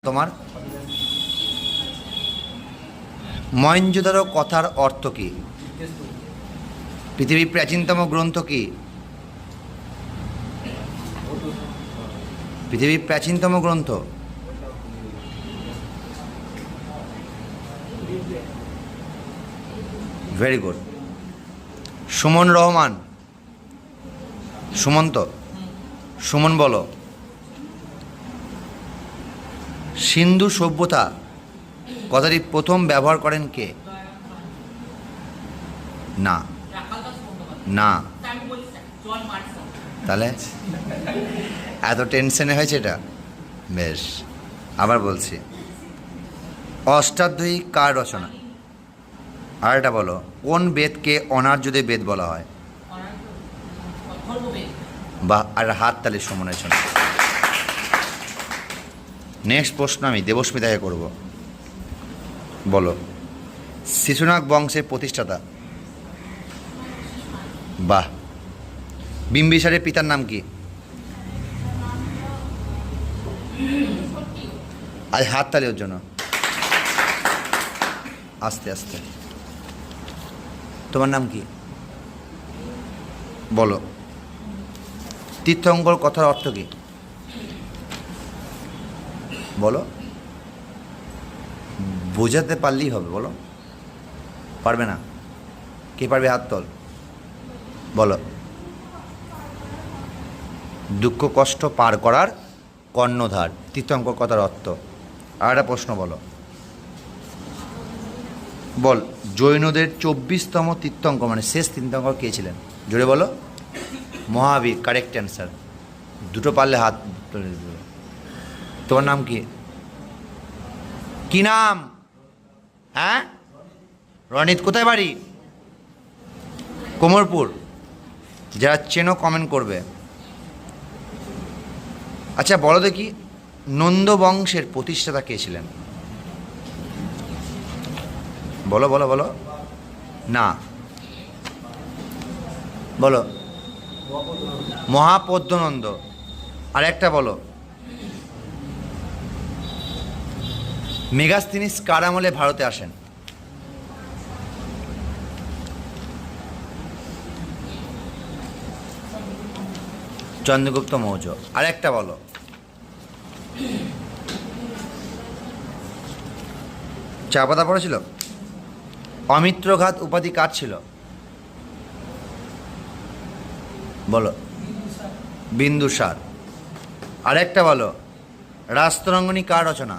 তোমার মহেঞ্জোদারো কথার অর্থ কি? পৃথিবীর প্রাচীনতম গ্রন্থ কি? পৃথিবীর প্রাচীনতম গ্রন্থ ভেরি গুড। সুমন রহমান, সুমন্ত, সুমন বলো। সিন্ধু সভ্যতা কথাটি প্রথম ব্যবহার করেন কে? না না, তাহলে এত টেনশনে হয়েছে এটা? বেশ, আবার বলছি, অষ্টাধ্যায়ী কার রচনা? আর এটা বলো, কোন বেদকে অনার্যদে বেদ বলা হয়? বা আর হাত তালি সুমনের জন্য। নেক্সট প্রশ্ন আমি দেবস্মিতাকে করব। বলো, শিশুনাগ বংশের প্রতিষ্ঠাতা? বাহ। বিম্বিসারের পিতার নাম কি? আজ হাত তালি ওর জন্য। আস্তে আস্তে। তোমার নাম কি? বলো, তীর্থঙ্কর কথার অর্থ কি? বলো, বোঝাতে পারলেই হবে। বলো, পারবে না? কে পারবে হাত তোল। বলো, দুঃখ কষ্ট পার করার কর্ণধার। তীর্থঙ্কর কথার অর্থ। আর একটা প্রশ্ন বলো, বল, জৈনদের 24তম তীর্থঙ্কর মানে শেষ তীর্থঙ্কর কে ছিলেন? জোরে বলো। মহাবীর, কারেক্ট অ্যান্সার। দুটো পারলে হাত তুলে দিবে। তোমার নাম কি? কি নাম? হ্যাঁ, রনিত। কোথায় বাড়ি? কোমরপুর। যারা চেনো কমেন্ট করবে। আচ্ছা বলো দেখি, নন্দ বংশের প্রতিষ্ঠাতা কে ছিলেন? বলো বলো বলো। না, বলো, মহাপদ্মনন্দ। আর একটা বলো, মেগাস্তিনিস কার আমলে ভারতে আসেন? চন্দ্রগুপ্ত মৌর্য। আর একটা বলো, চা পাতা পড়েছিল? অমিত্রঘাত উপাধি কার ছিল? বলো, বিন্দুসার। আর একটা বলো, রাস্তরঙ্গনী কার রচনা?